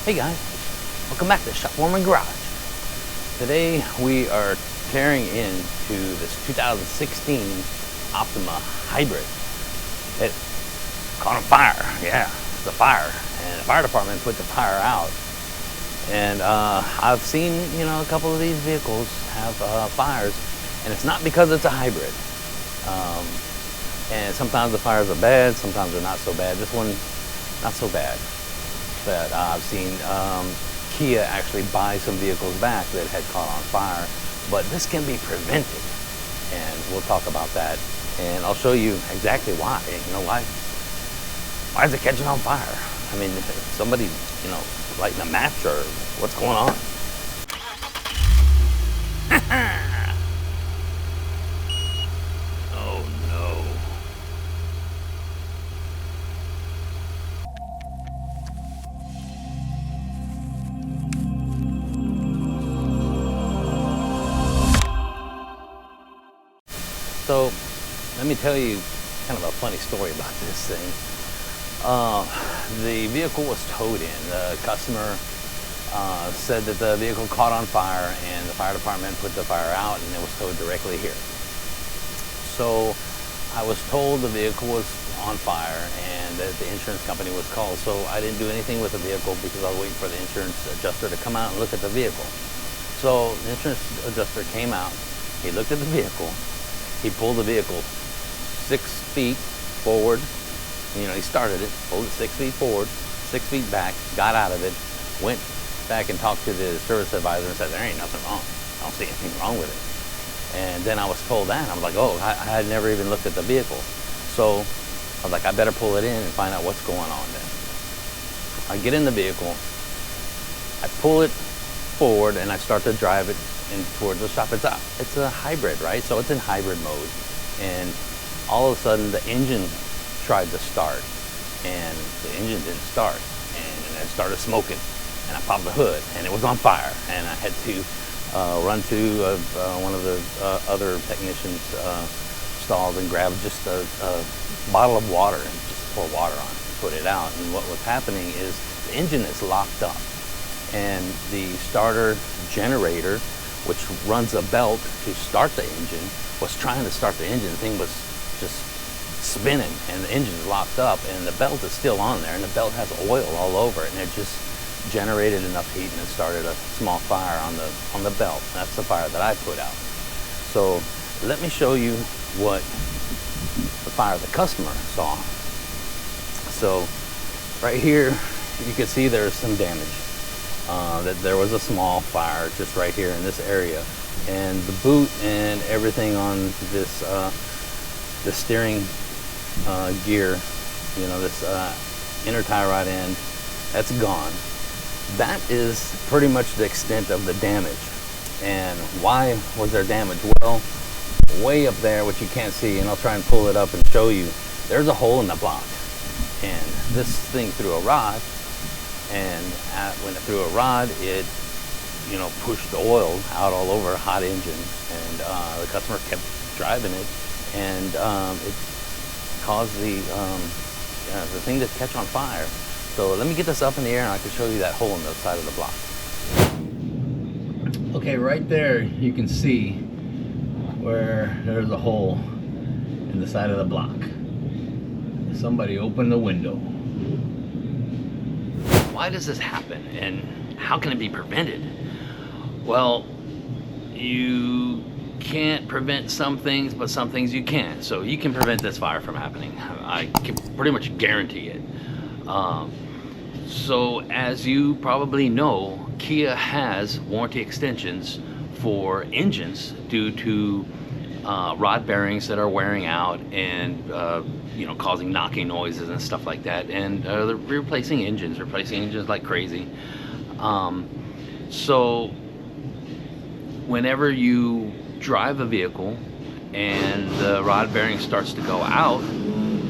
Hey guys, welcome back to Shop Foreman Garage. Today we are tearing into this 2016 Optima Hybrid. It caught on fire. Yeah, it's a fire, and the fire department put the fire out. And I've seen, a couple of these vehicles have fires, and it's not because it's a hybrid. And sometimes the fires are bad, sometimes they're not so bad. This one, not so bad. But I've seen KIA actually buy some vehicles back that had caught on fire, but this can be prevented, and we'll talk about that, and I'll show you exactly why. Why is it catching on fire? I mean, somebody, lighting a match, or what's going on? Oh no. So, let me tell you kind of a funny story about this thing. The vehicle was towed in. The customer said that the vehicle caught on fire, and the fire department put the fire out, and it was towed directly here. So I was told the vehicle was on fire and that the insurance company was called. So I didn't do anything with the vehicle because I was waiting for the insurance adjuster to come out and look at the vehicle. So the insurance adjuster came out, he looked at the vehicle, he pulled the vehicle 6 feet forward. He started it, pulled it 6 feet forward, 6 feet back, got out of it, went back and talked to the service advisor and said, there ain't nothing wrong. I don't see anything wrong with it. And then I was told that, and I was like, oh, I had never even looked at the vehicle. So I was like, I better pull it in and find out what's going on then. I get in the vehicle, I pull it forward, and I start to drive it in towards the shop. It's a hybrid, right? So it's in hybrid mode, and all of a sudden the engine tried to start, and the engine didn't start, and it started smoking, and I popped the hood, and it was on fire, and I had to run to one of the other technicians' stalls and grab just a bottle of water and just pour water on it, put it out. And what was happening is the engine is locked up, and the starter generator, which runs a belt to start the engine, was trying to start the engine. The thing was just spinning, and the engine's locked up, and the belt is still on there, and the belt has oil all over it, and it just generated enough heat, and it started a small fire on the belt. That's the fire that I put out. So let me show you what the fire the customer saw. So right here you can see there's some damage. That there was a small fire just right here in this area, and the boot and everything on this the steering gear, this inner tie rod end, that's gone. That is pretty much the extent of the damage. And why was there damage? Well, way up there, which you can't see, and I'll try and pull it up and show you, there's a hole in the block, and this thing threw a rod, and when it threw a rod, it pushed the oil out all over a hot engine, and the customer kept driving it, and it caused the thing to catch on fire. So let me get this up in the air, and I can show you that hole in the side of the block. Okay, right there you can see where there's a hole in the side of the block. Somebody opened the window. Why does this happen, and how can it be prevented? Well, you can't prevent some things, but some things you can. So you can prevent this fire from happening. I can pretty much guarantee it. So as you probably know, KIA has warranty extensions for engines due to rod bearings that are wearing out and causing knocking noises and stuff like that, and they're replacing engines like crazy. So whenever you drive a vehicle and the rod bearing starts to go out,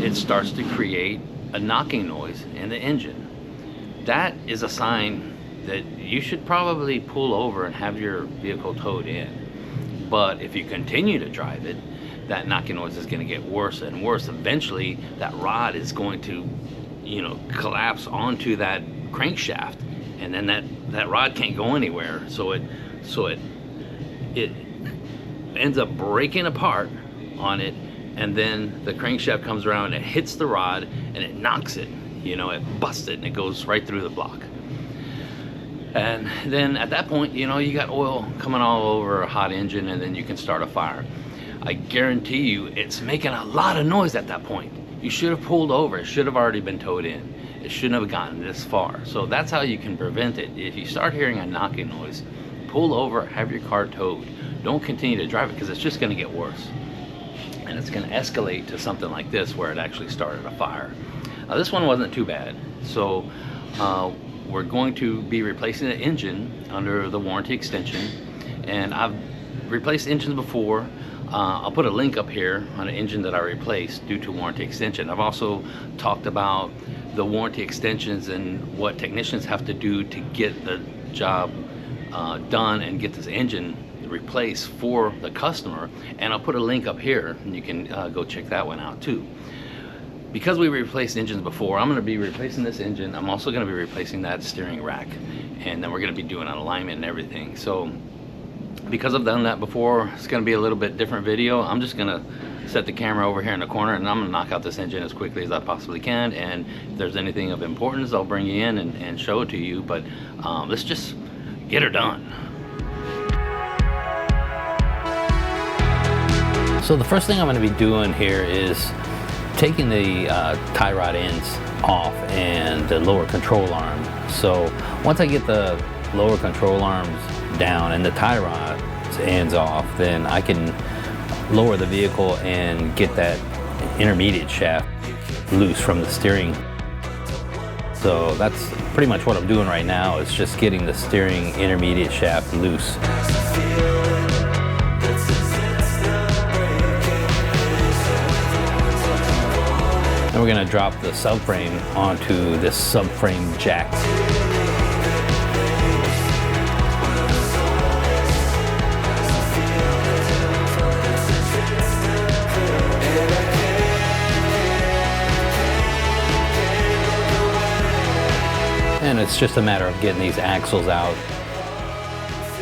it starts to create a knocking noise in the engine. That is a sign that you should probably pull over and have your vehicle towed in. But if you continue to drive it, that knocking noise is going to get worse and worse. Eventually that rod is going to collapse onto that crankshaft, and then that rod can't go anywhere, so it ends up breaking apart on it, and then the crankshaft comes around and it hits the rod and it knocks it, you know, it busts it and it goes right through the block. And then at that point, you know, you got oil coming all over a hot engine, and then you can start a fire. I guarantee you it's making a lot of noise at that point. You should have pulled over. It should have already been towed in. It shouldn't have gotten this far. So that's how you can prevent it. If you start hearing a knocking noise, pull over, have your car towed. Don't continue to drive it, because it's just going to get worse. And it's going to escalate to something like this where it actually started a fire. This one wasn't too bad. So we're going to be replacing the engine under the warranty extension. And I've replaced engines before. I'll put a link up here on an engine that I replaced due to warranty extension. I've also talked about the warranty extensions and what technicians have to do to get the job done and get this engine replaced for the customer, and I'll put a link up here and you can go check that one out too. Because we replaced engines before, I'm going to be replacing this engine. I'm also going to be replacing that steering rack, and then we're going to be doing an alignment and everything. So because I've done that before, it's going to be a little bit different video. I'm just going to set the camera over here in the corner, and I'm going to knock out this engine as quickly as I possibly can, and if there's anything of importance, I'll bring you in and show it to you. But let's just get her done. So the first thing I'm going to be doing here is taking the tie rod ends off and the lower control arm. So once I get the lower control arms down and the tie rod ends off, then I can lower the vehicle and get that intermediate shaft loose from the steering. So that's pretty much what I'm doing right now, is just getting the steering intermediate shaft loose. And we're going to drop the subframe onto this subframe jack. And it's just a matter of getting these axles out,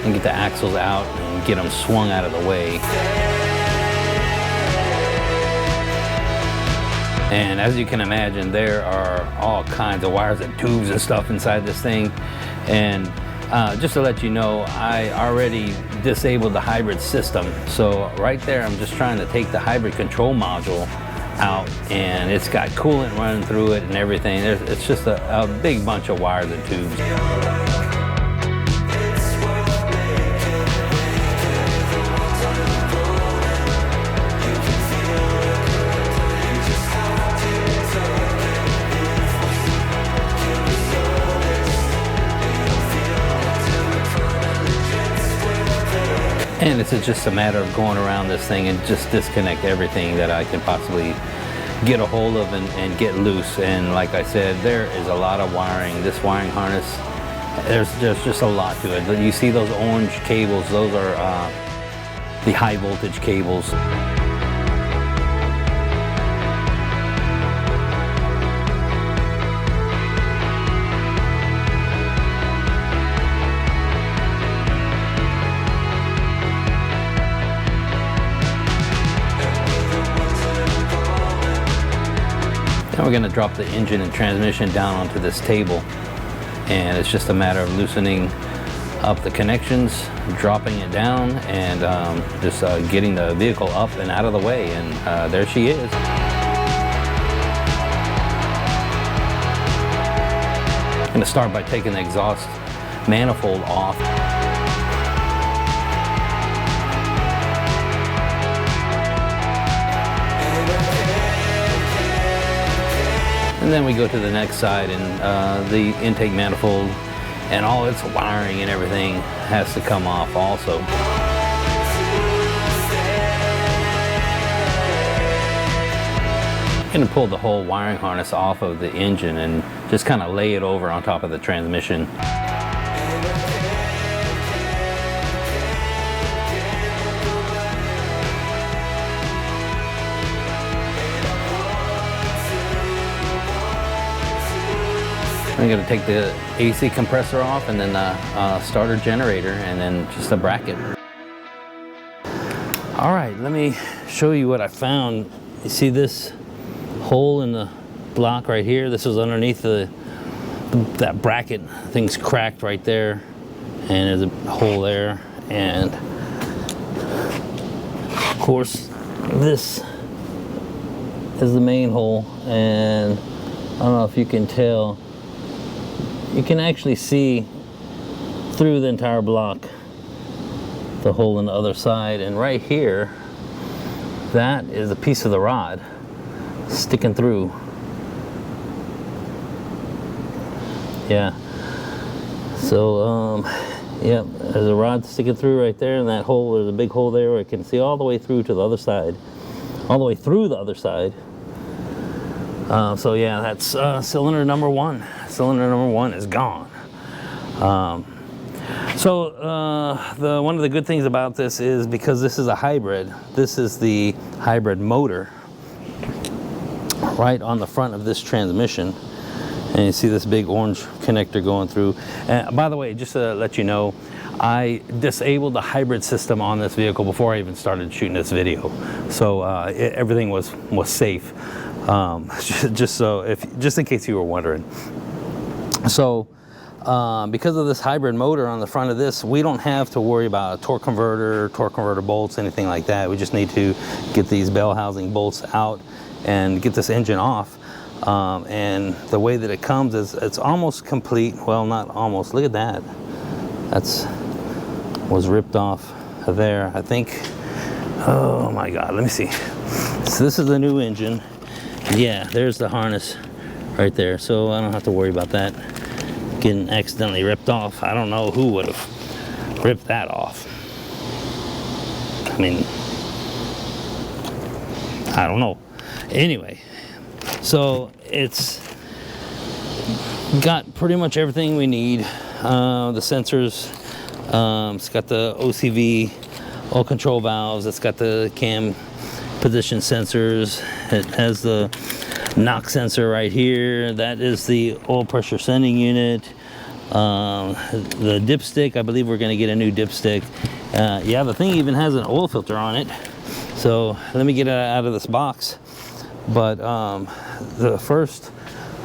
and get the axles out and get them swung out of the way. And as you can imagine, there are all kinds of wires and tubes and stuff inside this thing. And just to let you know, I already disabled the hybrid system. So right there, I'm just trying to take the hybrid control module out, and it's got coolant running through it and everything. It's just a big bunch of wires and tubes. And it's just a matter of going around this thing and just disconnect everything that I can possibly get a hold of and get loose. And like I said, there is a lot of wiring. This wiring harness, there's just a lot to it. You see those orange cables, those are the high voltage cables. Now we're going to drop the engine and transmission down onto this table, and it's just a matter of loosening up the connections, dropping it down, and just getting the vehicle up and out of the way, and there she is. I'm going to start by taking the exhaust manifold off. And then we go to the next side, and the intake manifold and all its wiring and everything has to come off also. I'm going to pull the whole wiring harness off of the engine and just kind of lay it over on top of the transmission. I'm going to take the AC compressor off, and then the starter generator, and then just a bracket. All right, let me show you what I found. You see this hole in the block right here? This was underneath that bracket. Thing's cracked right there, and there's a hole there. And of course, this is the main hole, and I don't know if you can tell, you can actually see through the entire block the hole in the other side. And right here, that is a piece of the rod sticking through. Yeah, so yeah, there's a rod sticking through right there, and that hole, there's a big hole there where it can see all the way through to the other side, all the way through the other side. So yeah, that's cylinder number one. Cylinder number one is gone. One of the good things about this is, because this is a hybrid, this is the hybrid motor right on the front of this transmission. And you see this big orange connector going through. And by the way, just to let you know, I disabled the hybrid system on this vehicle before I even started shooting this video. So everything was safe. Just in case you were wondering. So because of this hybrid motor on the front of this, we don't have to worry about a torque converter bolts, anything like that. We just need to get these bell housing bolts out and get this engine off. And the way that it comes is it's almost complete. Well, not almost. Look at that. Was ripped off there, I think. Oh my God, let me see. So this is the new engine. Yeah, there's the harness right there. So I don't have to worry about that getting accidentally ripped off. I don't know who would have ripped that off. I mean, I don't know. Anyway, so it's got pretty much everything we need. The sensors, it's got the OCV oil control valves, it's got the cam position sensors, it has the knock sensor right here, that is the oil pressure sending unit. The dipstick, I believe we're going to get a new dipstick. Yeah, the thing even has an oil filter on it. So let me get it out of this box. But first,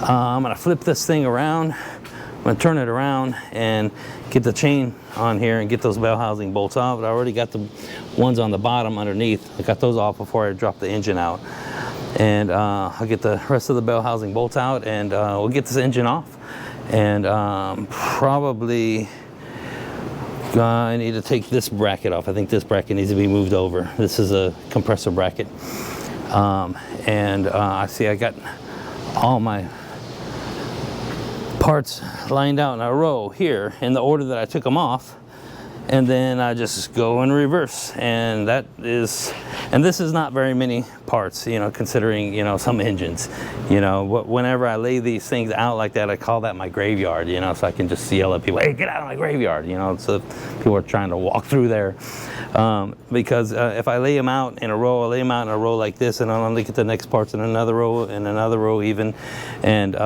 I'm going to flip this thing around. I'm going to turn it around and get the chain on here and get those bell housing bolts off. I already got the ones on the bottom underneath. I got those off before I dropped the engine out. And I'll get the rest of the bell housing bolts out, and we'll get this engine off. And probably I need to take this bracket off. I think this bracket needs to be moved over. This is a compressor bracket. I see I got all my parts lined out in a row here in the order that I took them off, and then I just go in reverse. And this is not very many parts, you know, considering, you know, some engines, you know. Whenever I lay these things out like that, I call that my graveyard, you know, so I can just yell at people, hey, get out of my graveyard, you know, so people are trying to walk through there. Because if I lay them out in a row, I lay them out in a row like this, and I'll look at the next parts in another row even, and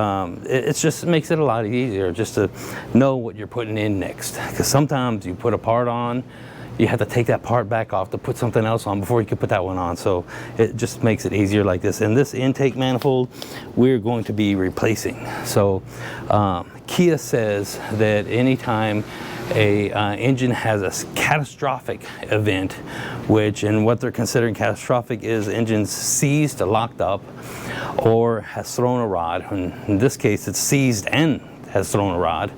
it just makes it a lot easier just to know what you're putting in next. Because sometimes you put a part on, you have to take that part back off to put something else on before you can put that one on. So it just makes it easier like this. And this intake manifold, we're going to be replacing. So Kia says that anytime a engine has a catastrophic event, and what they're considering catastrophic is engine's seized, locked up, or has thrown a rod. In this case, it's seized and has thrown a rod.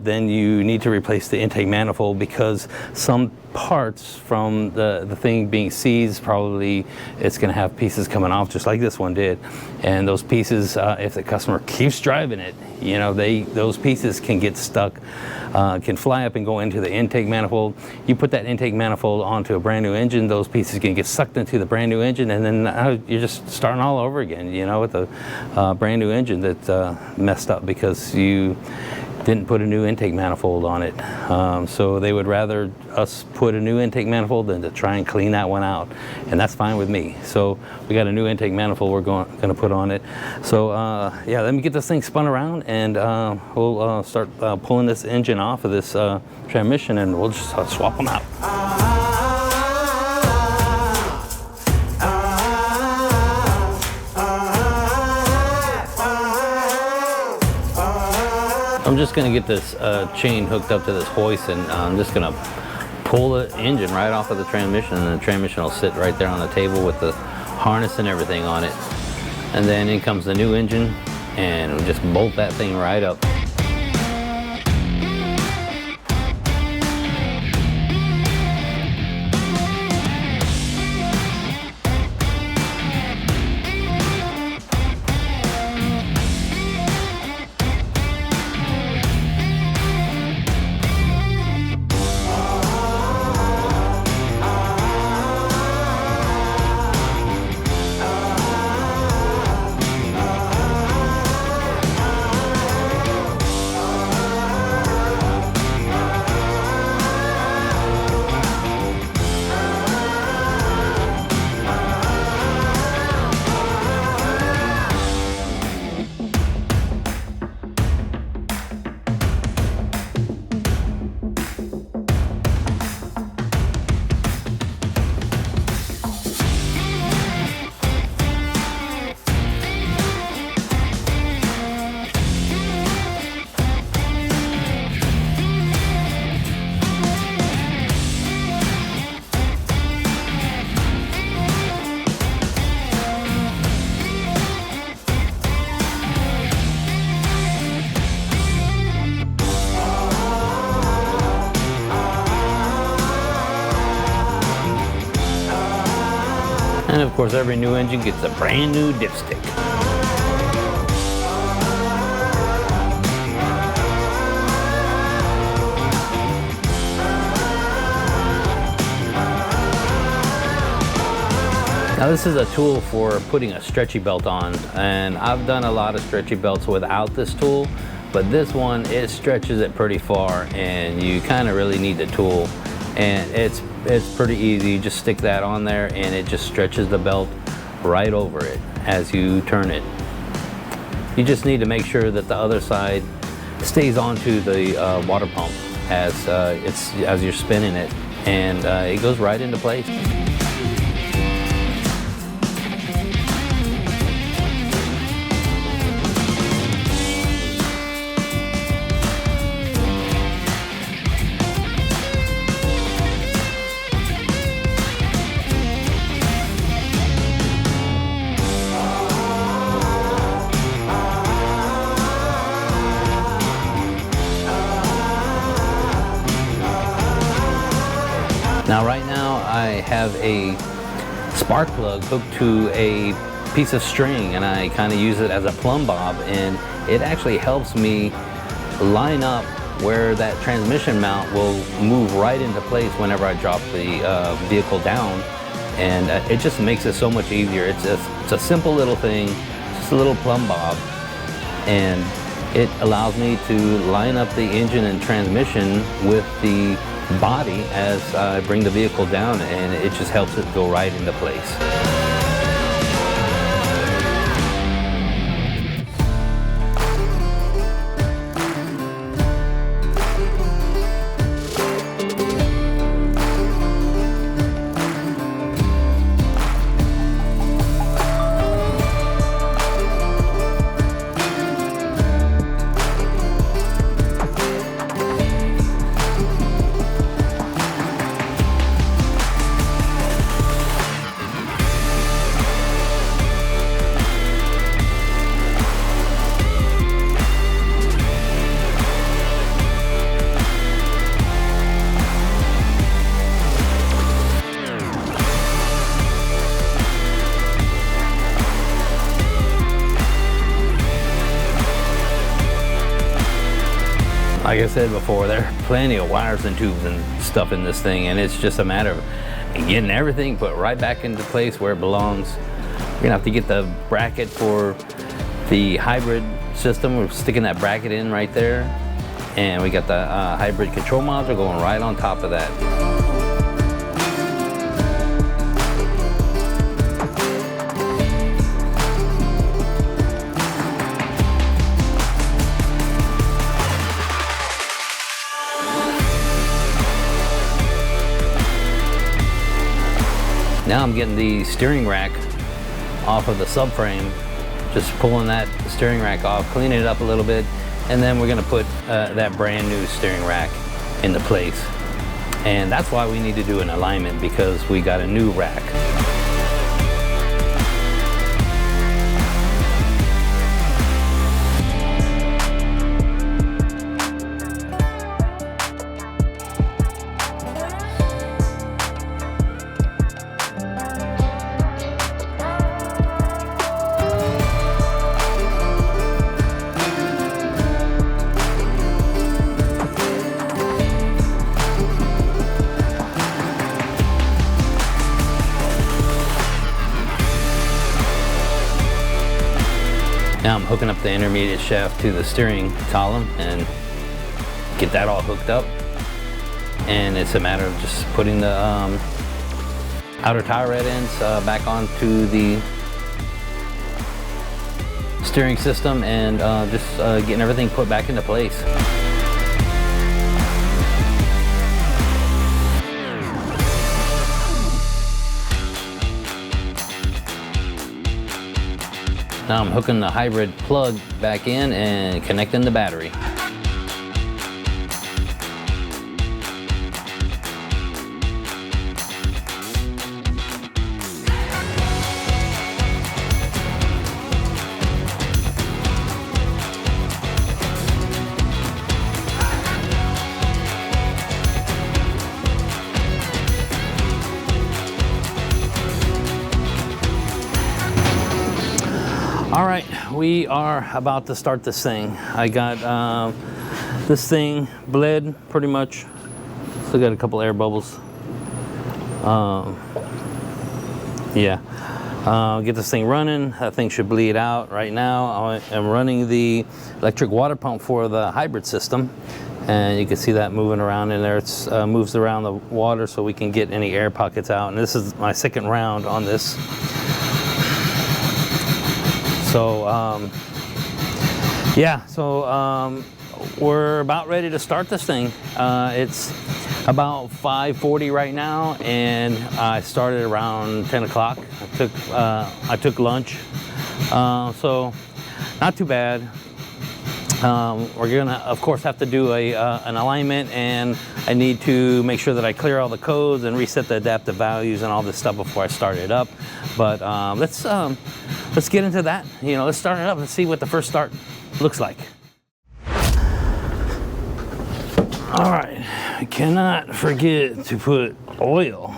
Then you need to replace the intake manifold, because some parts from the thing being seized, probably it's going to have pieces coming off just like this one did. And those pieces, if the customer keeps driving it, you know, those pieces can get stuck, can fly up and go into the intake manifold. You put that intake manifold onto a brand new engine, those pieces can get sucked into the brand new engine, and then you're just starting all over again, you know, with a brand new engine that's messed up because because you didn't put a new intake manifold on it. So they would rather us put a new intake manifold than to try and clean that one out, and that's fine with me. So we got a new intake manifold we're going to put on it. So yeah, let me get this thing spun around, and we'll start pulling this engine off of this transmission, and we'll just swap them out. I'm just going to get this chain hooked up to this hoist, and I'm just going to pull the engine right off of the transmission, and the transmission will sit right there on the table with the harness and everything on it. And then in comes the new engine, and we'll just bolt that thing right up. And of course, every new engine gets a brand new dipstick. Now this is a tool for putting a stretchy belt on, and I've done a lot of stretchy belts without this tool, but this one, it stretches it pretty far, and you kind of really need the tool. And it's pretty easy. You just stick that on there, and it just stretches the belt right over it as you turn it. You just need to make sure that the other side stays onto the water pump as you're spinning it, and it goes right into place. Now right now I have a spark plug hooked to a piece of string, and I kind of use it as a plumb bob, and it actually helps me line up where that transmission mount will move right into place whenever I drop the vehicle down, and it just makes it so much easier. It's a simple little thing, just a little plumb bob, and it allows me to line up the engine and transmission with the body as I bring the vehicle down, and it just helps it go right into place. Like I said before, there are plenty of wires and tubes and stuff in this thing, and it's just a matter of getting everything put right back into place where it belongs. You're gonna have to get the bracket for the hybrid system. We're sticking that bracket in right there, and we got the hybrid control module going right on top of that. Now I'm getting the steering rack off of the subframe, just pulling that steering rack off, cleaning it up a little bit, and then we're gonna put that brand new steering rack into place. And that's why we need to do an alignment, because we got a new rack. Now I'm hooking up the intermediate shaft to the steering column and get that all hooked up. And it's a matter of just putting the outer tie rod ends back onto the steering system and just getting everything put back into place. Now I'm hooking the hybrid plug back in and connecting the battery. All right, we are about to start this thing. I got this thing bled pretty much. Still got a couple air bubbles. Get this thing running. That thing should bleed out right now. I am running the electric water pump for the hybrid system, and you can see that moving around in there. It moves around the water so we can get any air pockets out. And this is my second round on this. So we're about ready to start this thing. It's about 5:40 right now, and I started around 10 o'clock. I took lunch, so not too bad. We're gonna, of course, have to do an alignment, and I need to make sure that I clear all the codes and reset the adaptive values and all this stuff before I start it up. But let's get into that. Let's start it up and see what the first start looks like. All right, I cannot forget to put oil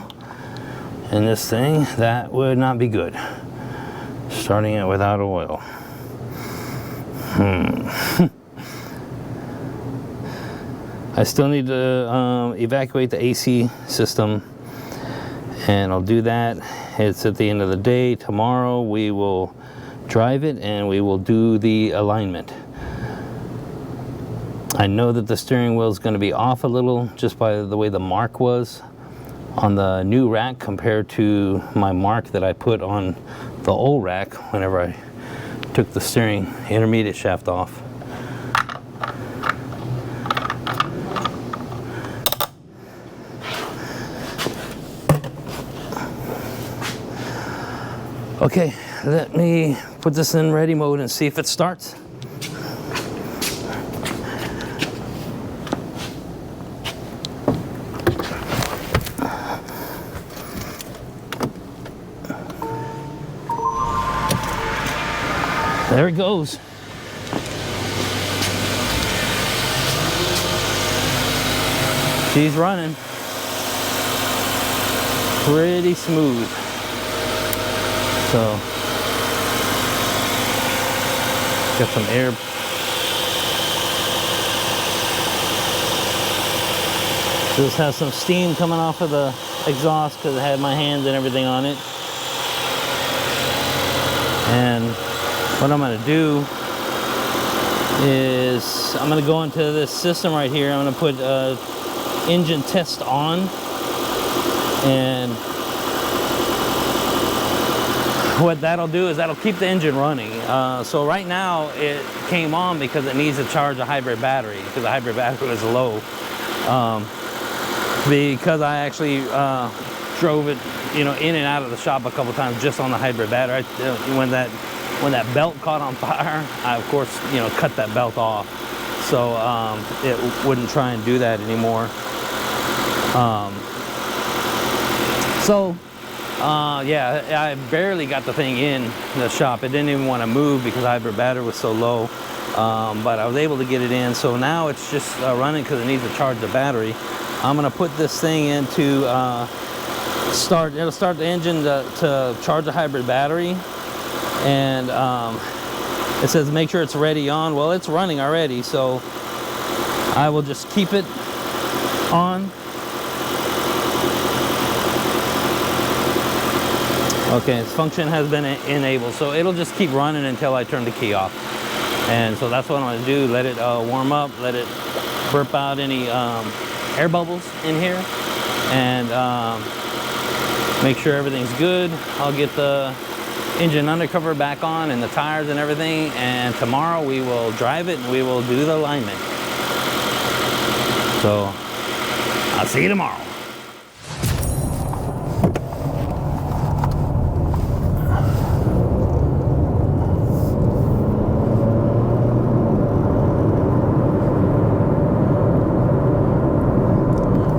in this thing. That would not be good. Starting it without oil. I still need to evacuate the AC system, and I'll do that. It's at the end of the day. Tomorrow we will drive it and we will do the alignment. I know that the steering wheel is going to be off a little just by the way the mark was on the new rack compared to my mark that I put on the old rack whenever I took the steering intermediate shaft off. Okay, let me put this in ready mode and see if it starts. There it goes. She's running pretty smooth. So, got some air. This has some steam coming off of the exhaust because I had my hands and everything on it. And what I'm going to do is I'm gonna go into this system right here. I'm gonna put engine test on, and what that'll do is that'll keep the engine running. So right now it came on because it needs to charge a hybrid battery, because the hybrid battery was low. Because I actually drove it, you know, in and out of the shop a couple times just on the hybrid battery. When that belt caught on fire, I of course, you know, cut that belt off, so it wouldn't try and do that anymore. Yeah, I barely got the thing in the shop. It didn't even want to move because the hybrid battery was so low, but I was able to get it in. So now it's just running because it needs to charge the battery. I'm gonna put this thing into it'll start the engine to charge the hybrid battery, and it says make sure it's ready on. Well, it's running already, so I will just keep it on. Okay, its function has been enabled, so it'll just keep running until I turn the key off. And so that's what I'm gonna do, let it warm up, let it burp out any air bubbles in here, and make sure everything's good. I'll get the engine undercover back on and the tires and everything, and tomorrow we will drive it and we will do the alignment. So I'll see you tomorrow.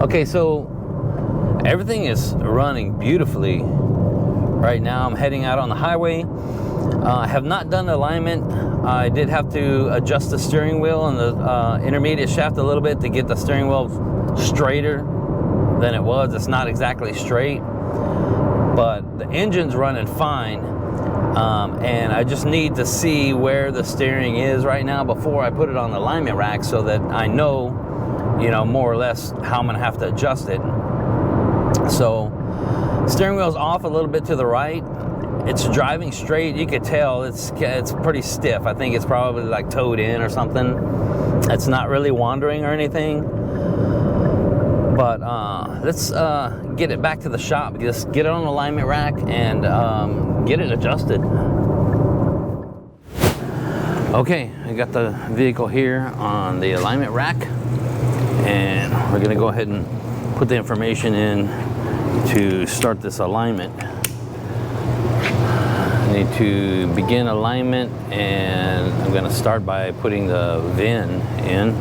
Okay, so everything is running beautifully right now. I'm heading out on the highway. I have not done the alignment. I did have to adjust the steering wheel and the intermediate shaft a little bit to get the steering wheel straighter than it was. It's not exactly straight, but the engine's running fine. And I just need to see where the steering is right now before I put it on the alignment rack, so that I know, you know, more or less how I'm gonna have to adjust it. So steering wheel's off a little bit to the right. It's driving straight. You could tell it's pretty stiff. I think it's probably like towed in or something. It's not really wandering or anything. But let's get it back to the shop. Just get it on the alignment rack and get it adjusted. Okay, I got the vehicle here on the alignment rack, and we're gonna go ahead and put the information in to start this alignment. I need to begin alignment, and I'm gonna start by putting the VIN in.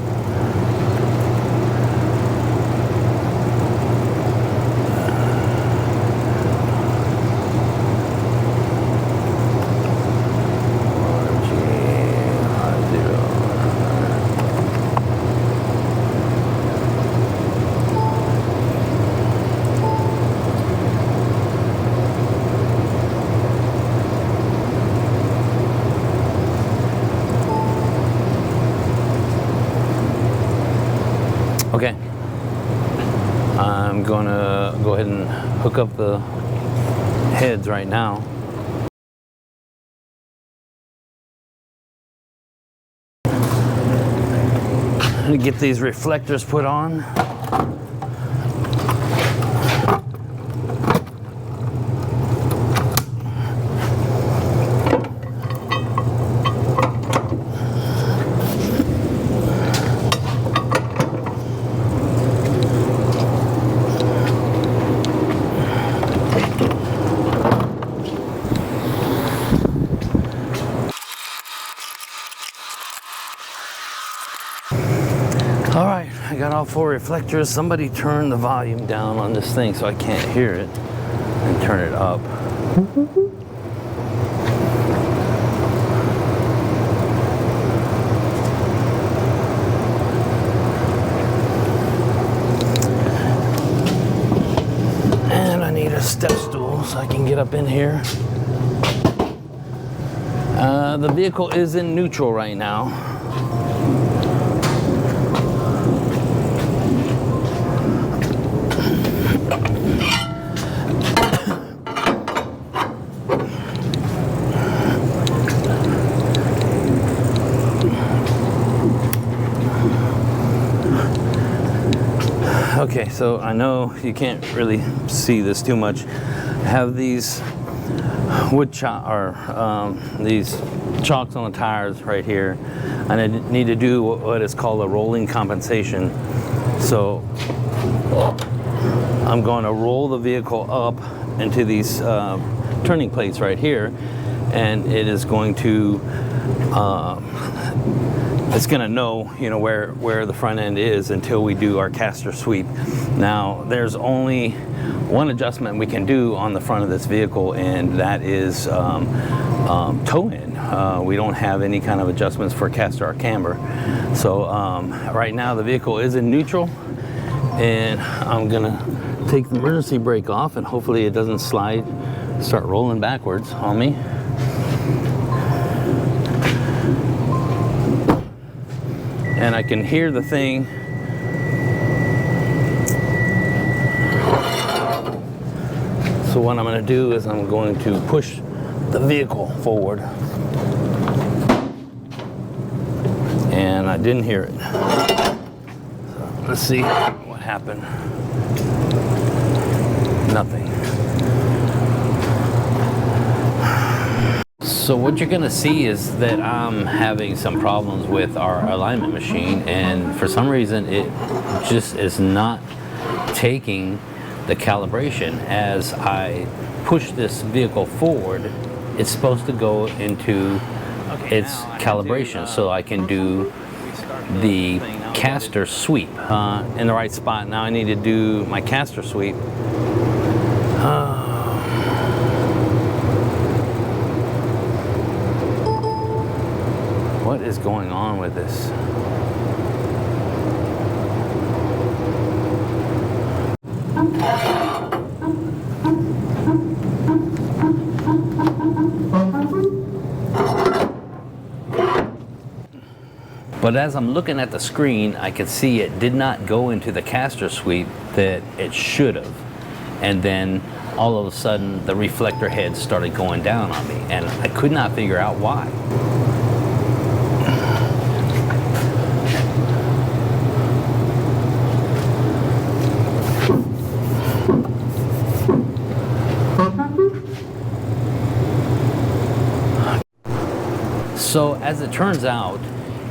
Okay, I'm gonna go ahead and hook up the heads right now. I'm gonna get these reflectors put on. All right, I got all 4 reflectors. Somebody turn the volume down on this thing so I can't hear it, and turn it up. And I need a step stool so I can get up in here. The vehicle is in neutral right now. Okay, so I know you can't really see this too much. I have these these chocks on the tires right here, and I need to do what is called a rolling compensation. So I'm going to roll the vehicle up into these turning plates right here, and it is going to it's going to know, you know, where the front end is until we do our caster sweep. Now, there's only one adjustment we can do on the front of this vehicle, and that is toe in. We don't have any kind of adjustments for caster or camber. So right now the vehicle is in neutral, and I'm going to take the emergency brake off, and hopefully it doesn't start rolling backwards on me. And I can hear the thing. So what I'm going to do is I'm going to push the vehicle forward. And I didn't hear it. So let's see what happened. Nothing. So what you're going to see is that I'm having some problems with our alignment machine, and for some reason it just is not taking the calibration. As I push this vehicle forward, it's supposed to go into its calibration so I can do the caster sweep in the right spot. Now I need to do my caster sweep. What is going on with this? But as I'm looking at the screen, I could see it did not go into the caster sweep that it should have. And then all of a sudden the reflector head started going down on me, and I could not figure out why. So as it turns out,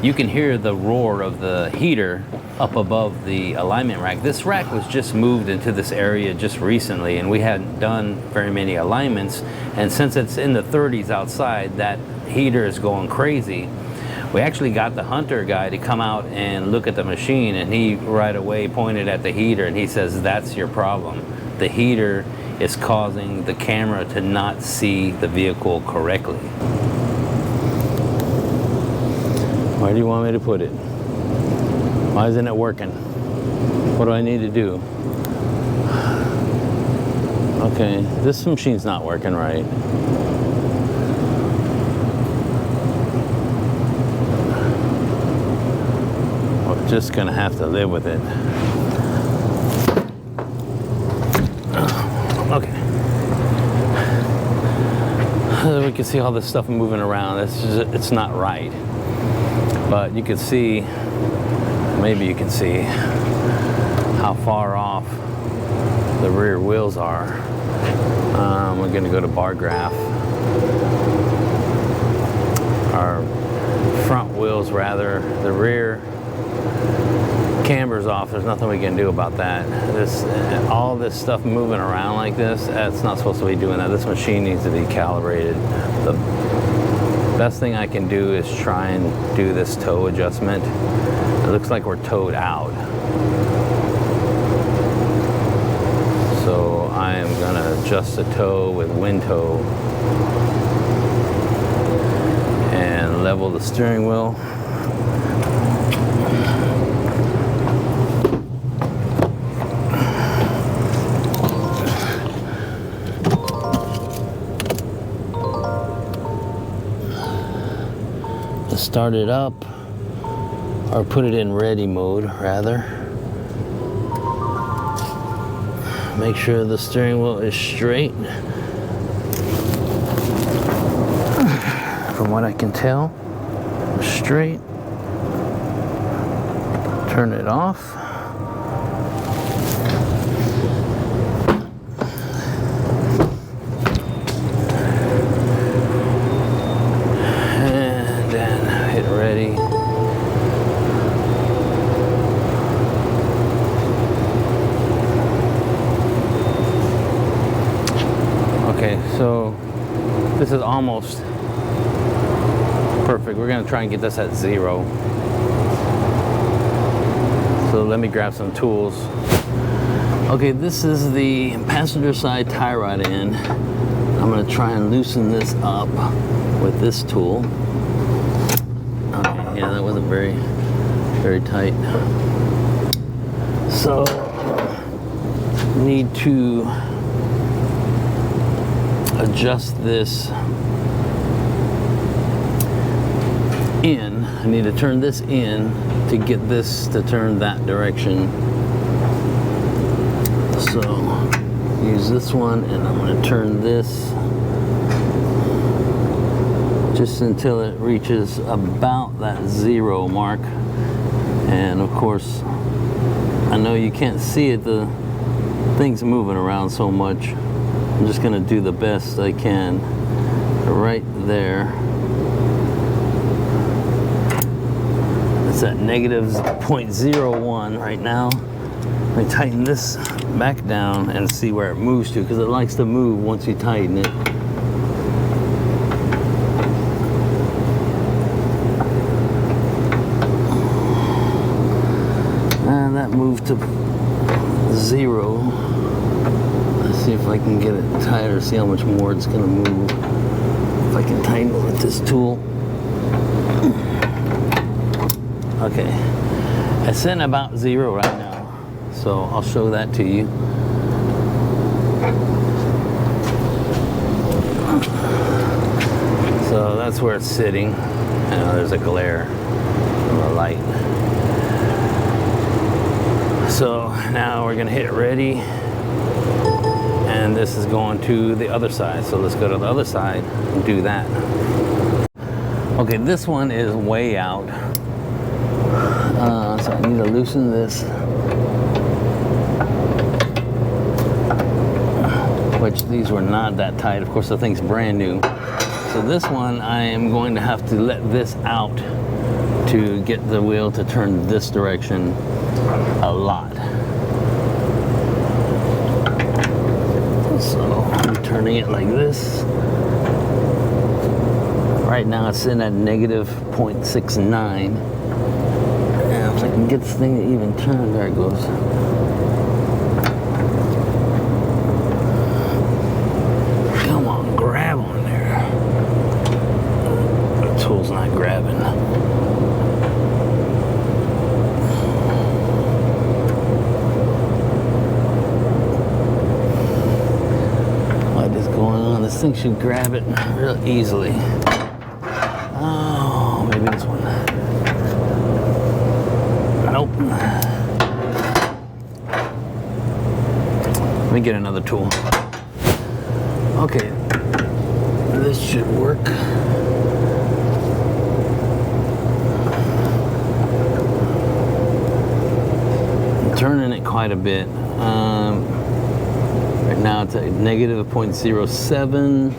you can hear the roar of the heater up above the alignment rack. This rack was just moved into this area just recently, and we hadn't done very many alignments. And since it's in the 30s outside, that heater is going crazy. We actually got the Hunter guy to come out and look at the machine, and he right away pointed at the heater and he says, "That's your problem. The heater is causing the camera to not see the vehicle correctly." Where do you want me to put it? Why isn't it working? What do I need to do? Okay, this machine's not working right. We're just gonna have to live with it. Okay. We can see all this stuff moving around. It's not right. But you can see, maybe you can see how far off the rear wheels are. We're going to go to bar graph. Our front wheels, rather, the rear camber's off. There's nothing we can do about that. All this stuff moving around like this, that's not supposed to be doing that. This machine needs to be calibrated. The best thing I can do is try and do this toe adjustment. It looks like we're towed out. So I am gonna adjust the toe with wind toe and level the steering wheel. Start it up, or put it in ready mode rather. Make sure the steering wheel is straight. From what I can tell, straight. Turn it off. So this is almost perfect. We're gonna try and get this at 0. So let me grab some tools. Okay, this is the passenger side tie rod end. I'm gonna try and loosen this up with this tool. Okay, yeah, that wasn't very tight. So, need to adjust this in. I need to turn this in to get this to turn that direction. So use this one, and I'm going to turn this just until it reaches about that 0 mark. And of course, I know you can't see it, the thing's moving around so much. I'm just going to do the best I can right there. It's at negative 0.01 right now. Let me tighten this back down and see where it moves to, because it likes to move once you tighten it. And that moved to 0. Let's see if I can get it tighter, see how much more it's going to move. If I can tighten it with this tool. Okay, it's in about 0 right now. So I'll show that to you. So that's where it's sitting. There's a glare from the light. So now we're gonna hit ready. And this is going to the other side. So let's go to the other side and do that. Okay, this one is way out. So I need to loosen this. Which these were not that tight. Of course, the thing's brand new. So this one, I am going to have to let this out to get the wheel to turn this direction a lot. So I'm turning it like this. Right now it's in at negative 0.69. And if I can get this thing to even turn, there it goes. Not grabbing. What is going on? This thing should grab it real easily. Oh, maybe this one. Nope. Let me get another tool. Okay, this should work. Turning it quite a bit. Right now it's at negative 0.07.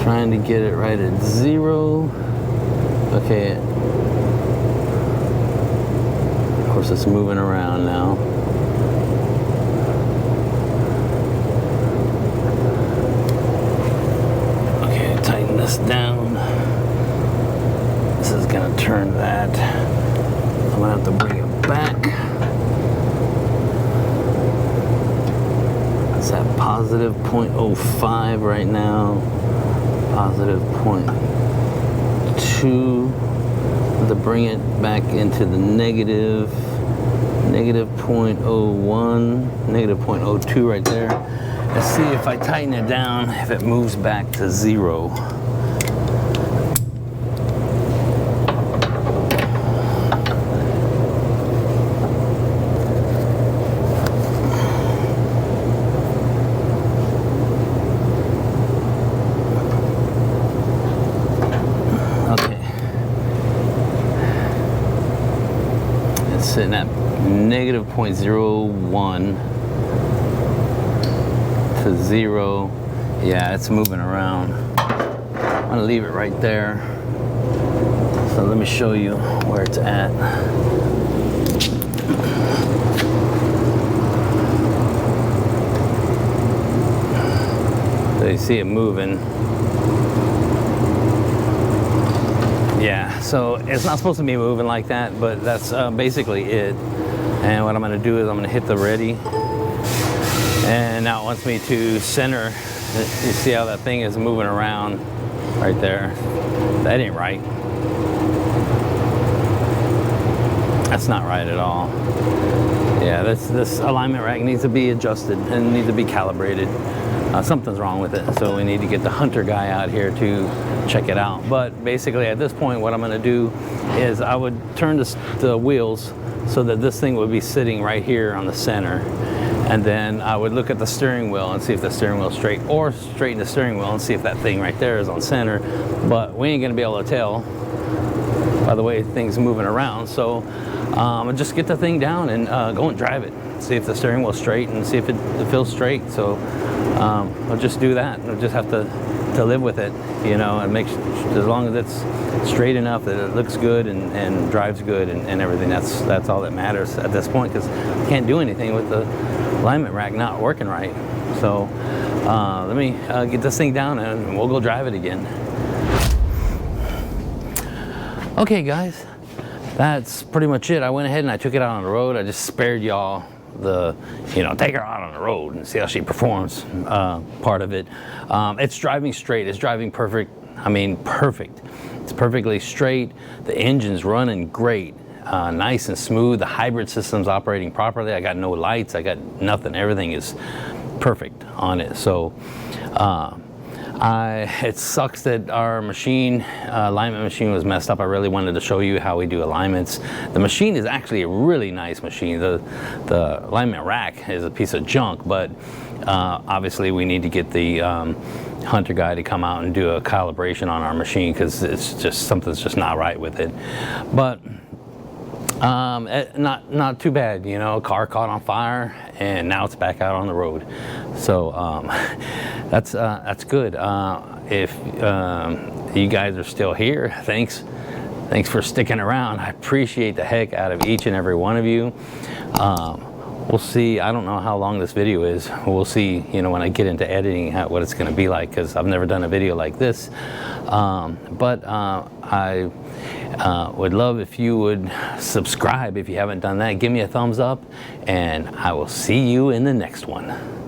Trying to get it right at 0. Okay. Of course, it's moving around now. Okay, tighten this down. This is gonna turn that. I'm gonna have to bring it back. It's at positive 0.05 right now. Positive 0.2. To bring it back into the negative 0.01, negative 0.02 right there. Let's see if I tighten it down, if it moves back to 0. Sitting at negative 0.01 to 0. Yeah, it's moving around. I'm gonna leave it right there. So let me show you where it's at. So you see it moving. Yeah, so it's not supposed to be moving like that, but that's basically it. And what I'm going to do is I'm going to hit the ready. And now it wants me to center. You see how that thing is moving around right there? That ain't right. That's not right at all. Yeah, this alignment rack needs to be adjusted and needs to be calibrated. Something's wrong with it, so we need to get the hunter guy out here to check it out. But basically at this point what I'm going to do is I would turn the wheels so that this thing would be sitting right here on the center, and then I would look at the steering wheel and see if the steering wheel is straight, or straighten the steering wheel and see if that thing right there is on center. But we ain't going to be able to tell by the way things moving around, so just get the thing down and go and drive it, see if the steering wheel's straight and see if it feels straight. So we'll just do that. We'll just have to live with it, you know, and make sure, as long as it's straight enough that it looks good and drives good and everything. That's all that matters at this point, because I can't do anything with the alignment rack not working right. So let me get this thing down and we'll go drive it again. Okay guys, that's pretty much it. I went ahead and I took it out on the road. I just spared y'all the, you know, take her out on the road and see how she performs part of it. It's driving straight. It's driving perfect. I mean, perfect. It's perfectly straight. The engine's running great. Nice and smooth. The hybrid system's operating properly. I got no lights. I got nothing. Everything is perfect on it. So it sucks that our machine, alignment machine, was messed up. I really wanted to show you how we do alignments. The machine is actually a really nice machine. The alignment rack is a piece of junk, but obviously we need to get the hunter guy to come out and do a calibration on our machine, because it's just, something's just not right with it. But not too bad, you know. Car caught on fire and now it's back out on the road. So that's good. If you guys are still here, thanks for sticking around. I appreciate the heck out of each and every one of you. We'll see. I don't know how long this video is. We'll see, you know, when I get into editing, what it's going to be like, because I've never done a video like this. But I would love if you would subscribe if you haven't done that. Give me a thumbs up, and I will see you in the next one.